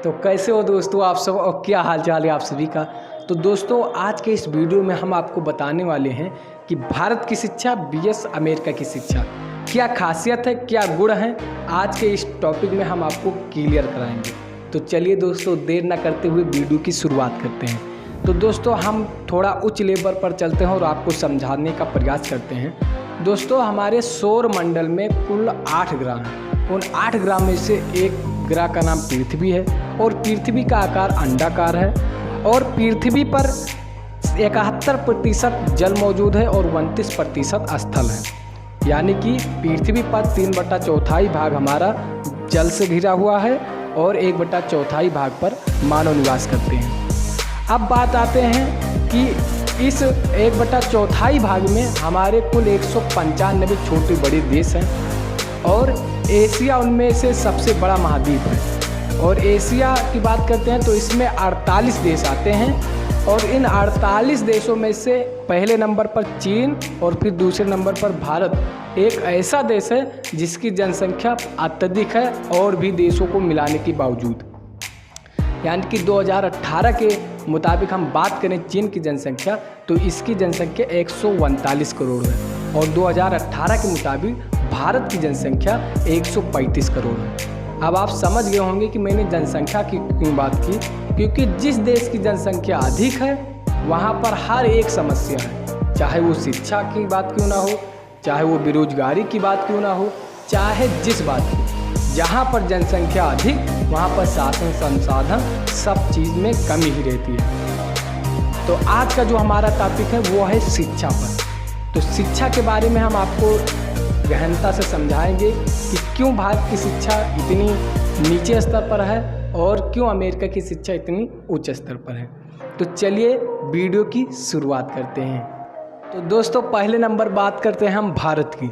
तो कैसे हो दोस्तों आप सब और क्या हाल चाल है आप सभी का। तो दोस्तों आज के इस वीडियो में हम आपको बताने वाले हैं कि भारत की शिक्षा बीएस अमेरिका की शिक्षा क्या खासियत है, क्या गुण है। आज के इस टॉपिक में हम आपको क्लियर कराएंगे। तो चलिए दोस्तों देर ना करते हुए वीडियो की शुरुआत करते हैं। तो दोस्तों हम थोड़ा उच्च लेवल पर चलते हैं और आपको समझाने का प्रयास करते हैं। दोस्तों हमारे सौर मंडल में कुल 8 ग्रह हैं। उन 8 ग्रह में से एक ग्रह का नाम पृथ्वी है और पृथ्वी का आकार अंडाकार है और पृथ्वी पर 71% जल मौजूद है और 29% स्थल है। यानी कि पृथ्वी पर 3/4 भाग हमारा जल से घिरा हुआ है और 1/4 भाग पर मानव निवास करते हैं। अब बात आते हैं कि इस 1/4 भाग में हमारे कुल 195 छोटे बड़े देश हैं और एशिया उनमें से सबसे बड़ा महाद्वीप है। और एशिया की बात करते हैं तो इसमें 48 देश आते हैं और इन 48 देशों में से पहले नंबर पर चीन और फिर दूसरे नंबर पर भारत एक ऐसा देश है जिसकी जनसंख्या अत्यधिक है और भी देशों को मिलाने के बावजूद। यानी कि 2018 के मुताबिक हम बात करें चीन की जनसंख्या तो इसकी जनसंख्या 139 करोड़ है और 2018 के मुताबिक भारत की जनसंख्या 135 करोड़ है। अब आप समझ गए होंगे कि मैंने जनसंख्या की क्यों बात की, क्योंकि जिस देश की जनसंख्या अधिक है वहाँ पर हर एक समस्या है, चाहे वो शिक्षा की बात क्यों ना हो, चाहे वो बेरोजगारी की बात क्यों ना हो, चाहे जिस बात की। जहाँ पर जनसंख्या अधिक वहाँ पर शासन संसाधन सब चीज़ में कमी ही रहती है। तो आज का जो हमारा टॉपिक है वो है शिक्षा पर। तो शिक्षा के बारे में हम आपको गहनता से समझाएंगे कि क्यों भारत की शिक्षा इतनी नीचे स्तर पर है और क्यों अमेरिका की शिक्षा इतनी उच्च स्तर पर है। तो चलिए वीडियो की शुरुआत करते हैं। तो दोस्तों पहले नंबर बात करते हैं हम भारत की।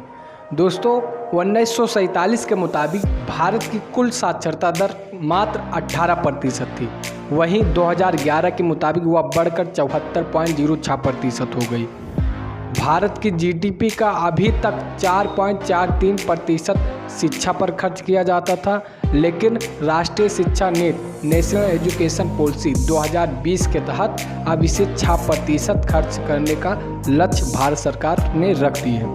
दोस्तों 1947 के मुताबिक भारत की कुल साक्षरता दर मात्र 18% थी। वहीं 2011 के मुताबिक वह बढ़कर 74.06% हो गई। भारत की जीडीपी का अभी तक 4.43% शिक्षा पर खर्च किया जाता था, लेकिन राष्ट्रीय शिक्षा नीति नेशनल एजुकेशन पॉलिसी 2020 के तहत अब इसे 6% खर्च करने का लक्ष्य भारत सरकार ने रख दी है।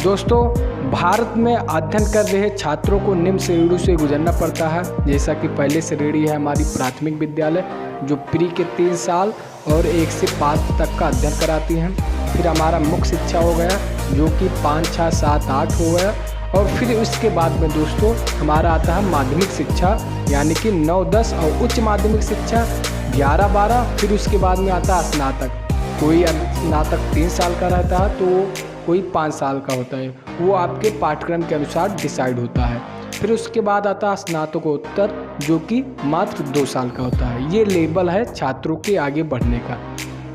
दोस्तों भारत में अध्ययन कर रहे छात्रों को निम्न श्रेणियों से गुजरना पड़ता है, जैसा कि पहले श्रेणी है हमारी प्राथमिक विद्यालय जो प्री के 3 साल और 1 से 5 तक का अध्ययन कराती हैं। फिर हमारा मुख्य शिक्षा हो गया जो कि 5, 6, 7, 8 हो गया और फिर उसके बाद में दोस्तों हमारा आता है माध्यमिक शिक्षा यानी कि 9, 10 और उच्च माध्यमिक शिक्षा 11, 12। फिर उसके बाद में आता है स्नातक। कोई स्नातक 3 साल का रहता है तो कोई 5 साल का होता है, वो आपके पाठ्यक्रम के अनुसार डिसाइड होता है। फिर उसके बाद आता है स्नातकोत्तर जो कि मात्र 2 साल का होता है। ये लेवल है छात्रों के आगे बढ़ने का।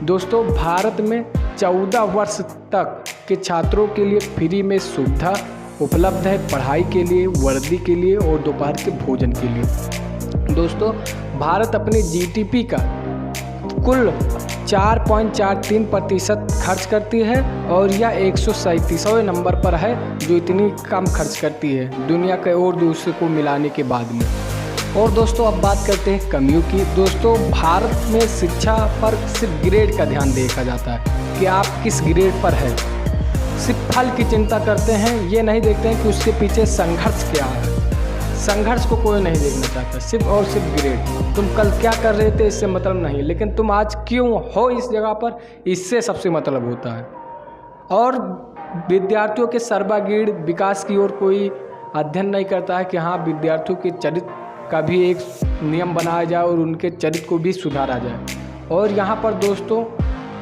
दोस्तों भारत में 14 वर्ष तक के छात्रों के लिए फ्री में सुविधा उपलब्ध है, पढ़ाई के लिए, वर्दी के लिए और दोपहर के भोजन के लिए। दोस्तों भारत अपने जीडीपी का कुल 4.43% खर्च करती है और यह 137वें नंबर पर है जो इतनी कम खर्च करती है दुनिया के और दूसरे को मिलाने के बाद में। और दोस्तों अब बात करते हैं कमियों की। दोस्तों भारत में शिक्षा पर सिर्फ ग्रेड का ध्यान देखा जाता है कि आप किस ग्रेड पर है। सिर्फ फल की चिंता करते हैं, ये नहीं देखते हैं कि उसके पीछे संघर्ष क्या है। संघर्ष को कोई नहीं देखना चाहता, सिर्फ और सिर्फ ग्रेड। तुम कल क्या कर रहे थे इससे मतलब नहीं, लेकिन तुम आज क्यों हो इस जगह पर इससे सबसे मतलब होता है। और विद्यार्थियों के सर्वांगीण विकास की ओर कोई अध्ययन नहीं करता है कि हाँ विद्यार्थियों के चरित्र का भी एक नियम बनाया जाए और उनके चरित्र को भी सुधारा जाए। और यहाँ पर दोस्तों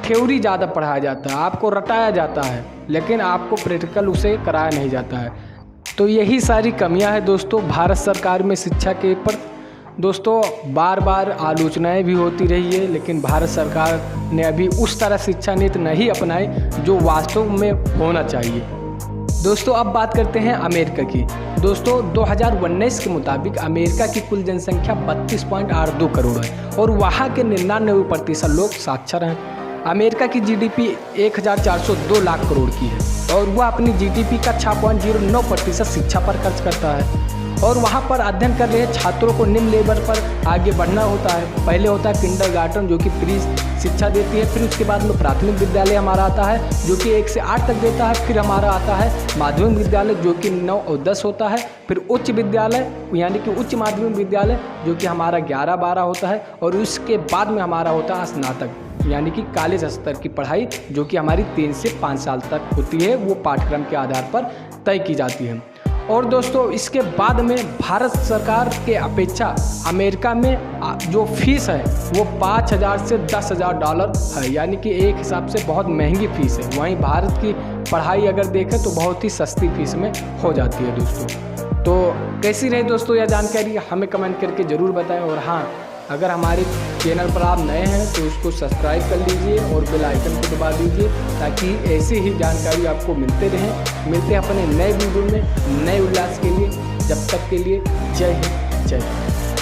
थ्योरी ज़्यादा पढ़ाया जाता है, आपको रटाया जाता है, लेकिन आपको प्रैक्टिकल उसे कराया नहीं जाता है। तो यही सारी कमियां हैं दोस्तों भारत सरकार में शिक्षा के ऊपर। दोस्तों बार बार आलोचनाएं भी होती रही है, लेकिन भारत सरकार ने अभी उस तरह शिक्षा नीति नहीं अपनाई जो वास्तव में होना चाहिए। दोस्तों अब बात करते हैं अमेरिका की। दोस्तों 2019 के मुताबिक अमेरिका की कुल जनसंख्या 32.82 करोड़ है और वहाँ के 99% लोग साक्षर हैं। अमेरिका की जीडीपी 1402 लाख करोड़ की है और वह अपनी जीडीपी का 6.09% शिक्षा पर खर्च करता है। और वहाँ पर अध्ययन कर रहे छात्रों को निम्न लेवल पर आगे बढ़ना होता है। पहले होता है किंडरगार्टन जो कि प्री शिक्षा देती है, फिर उसके बाद में प्राथमिक विद्यालय हमारा आता है जो कि 1 से 8 तक देता है, फिर हमारा आता है माध्यमिक विद्यालय जो कि 9 और 10 होता है, फिर उच्च विद्यालय यानी कि उच्च माध्यमिक विद्यालय जो कि हमारा 11-12 होता है, और उसके बाद में हमारा होता है स्नातक यानी कि कॉलेज स्तर की पढ़ाई जो कि हमारी 3 से 5 साल तक होती है, वो पाठ्यक्रम के आधार पर तय की जाती है। और दोस्तों इसके बाद में भारत सरकार के अपेक्षा अमेरिका में जो फीस है वो $5,000 से $10,000 है, यानी कि एक हिसाब से बहुत महंगी फीस है। वहीं भारत की पढ़ाई अगर देखें तो बहुत ही सस्ती फीस में हो जाती है दोस्तों। तो कैसी रही दोस्तों यह जानकारी, हमें कमेंट करके ज़रूर बताएं। और हाँ, अगर हमारे चैनल पर आप नए हैं तो उसको सब्सक्राइब कर लीजिए और बेल आइकन को दबा दीजिए ताकि ऐसी ही जानकारी आपको मिलते रहें। मिलते हैं अपने नए वीडियो में नए उल्लास के लिए। जब तक के लिए जय हिंद, जय भारत।